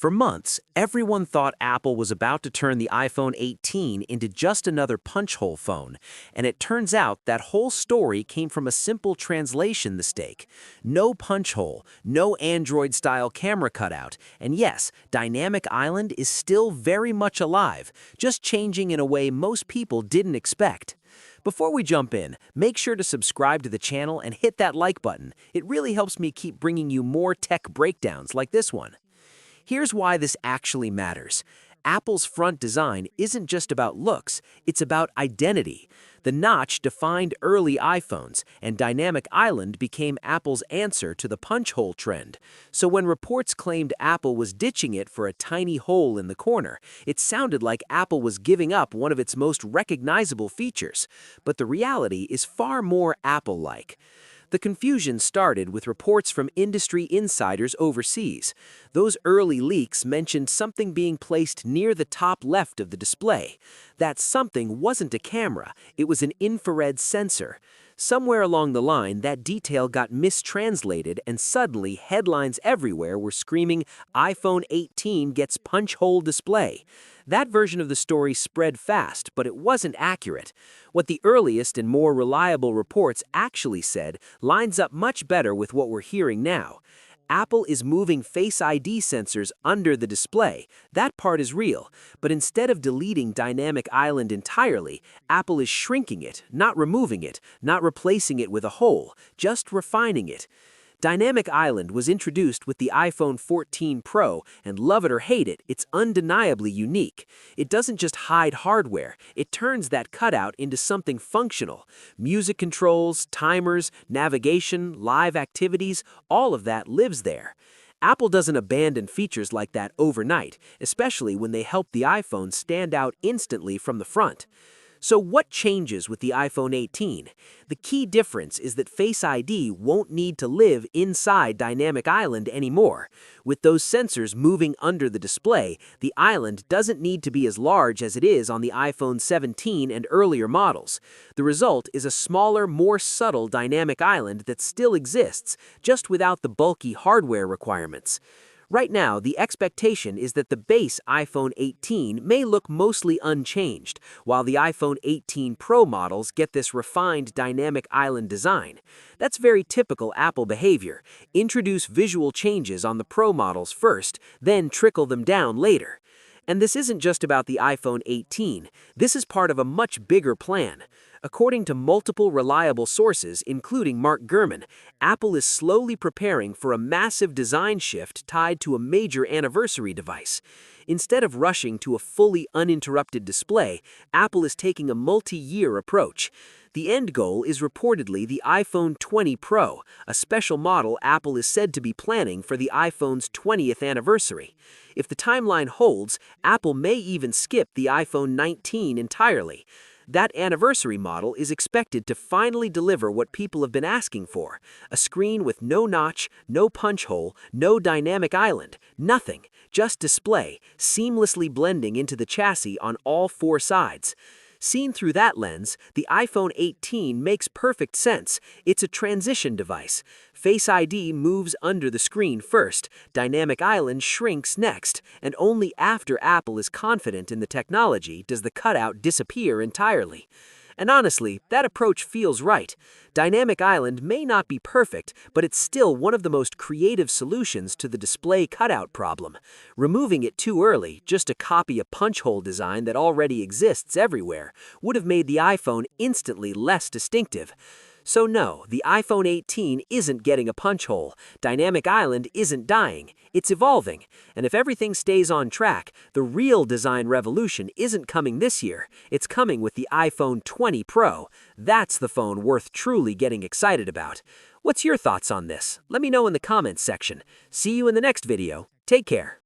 For months, everyone thought Apple was about to turn the iPhone 18 into just another punch-hole phone, and it turns out that whole story came from a simple translation mistake. No punch hole, no Android-style camera cutout, and yes, Dynamic Island is still very much alive, just changing in a way most people didn't expect. Before we jump in, make sure to subscribe to the channel and hit that like button. It really helps me keep bringing you more tech breakdowns like this one. Here's why this actually matters. Apple's front design isn't just about looks, it's about identity. The notch defined early iPhones, and Dynamic Island became Apple's answer to the punch hole trend. So when reports claimed Apple was ditching it for a tiny hole in the corner, it sounded like Apple was giving up one of its most recognizable features. But the reality is far more Apple-like. The confusion started with reports from industry insiders overseas. Those early leaks mentioned something being placed near the top left of the display. That something wasn't a camera, it was an infrared sensor. Somewhere along the line, that detail got mistranslated, and suddenly headlines everywhere were screaming, "iPhone 18 gets punch hole display." That version of the story spread fast, but it wasn't accurate. What the earliest and more reliable reports actually said lines up much better with what we're hearing now. Apple is moving Face ID sensors under the display. That part is real, but instead of deleting Dynamic Island entirely, Apple is shrinking it, not removing it, not replacing it with a hole, just refining it. Dynamic Island was introduced with the iPhone 14 Pro, and love it or hate it, it's undeniably unique. It doesn't just hide hardware, it turns that cutout into something functional. Music controls, timers, navigation, live activities, all of that lives there. Apple doesn't abandon features like that overnight, especially when they help the iPhone stand out instantly from the front. So what changes with the iPhone 18? The key difference is that Face ID won't need to live inside Dynamic Island anymore. With those sensors moving under the display, the island doesn't need to be as large as it is on the iPhone 17 and earlier models. The result is a smaller, more subtle Dynamic Island that still exists, just without the bulky hardware requirements. Right now, the expectation is that the base iPhone 18 may look mostly unchanged, while the iPhone 18 Pro models get this refined Dynamic Island design. That's very typical Apple behavior. Introduce visual changes on the Pro models first, then trickle them down later. And this isn't just about the iPhone 18. This is part of a much bigger plan. According to multiple reliable sources, including Mark Gurman, Apple is slowly preparing for a massive design shift tied to a major anniversary device. Instead of rushing to a fully uninterrupted display, Apple is taking a multi-year approach. The end goal is reportedly the iPhone 20 Pro, a special model Apple is said to be planning for the iPhone's 20th anniversary. If the timeline holds, Apple may even skip the iPhone 19 entirely. That anniversary model is expected to finally deliver what people have been asking for: a screen with no notch, no punch hole, no Dynamic Island, nothing, just display, seamlessly blending into the chassis on all four sides. Seen through that lens, the iPhone 18 makes perfect sense. It's a transition device. Face ID moves under the screen first, Dynamic Island shrinks next, and only after Apple is confident in the technology does the cutout disappear entirely. And honestly, that approach feels right. Dynamic Island may not be perfect, but it's still one of the most creative solutions to the display cutout problem. Removing it too early, just to copy a punch hole design that already exists everywhere, would have made the iPhone instantly less distinctive. So no, the iPhone 18 isn't getting a punch hole. Dynamic Island isn't dying. It's evolving. And if everything stays on track, the real design revolution isn't coming this year. It's coming with the iPhone 20 Pro. That's the phone worth truly getting excited about. What's your thoughts on this? Let me know in the comments section. See you in the next video. Take care.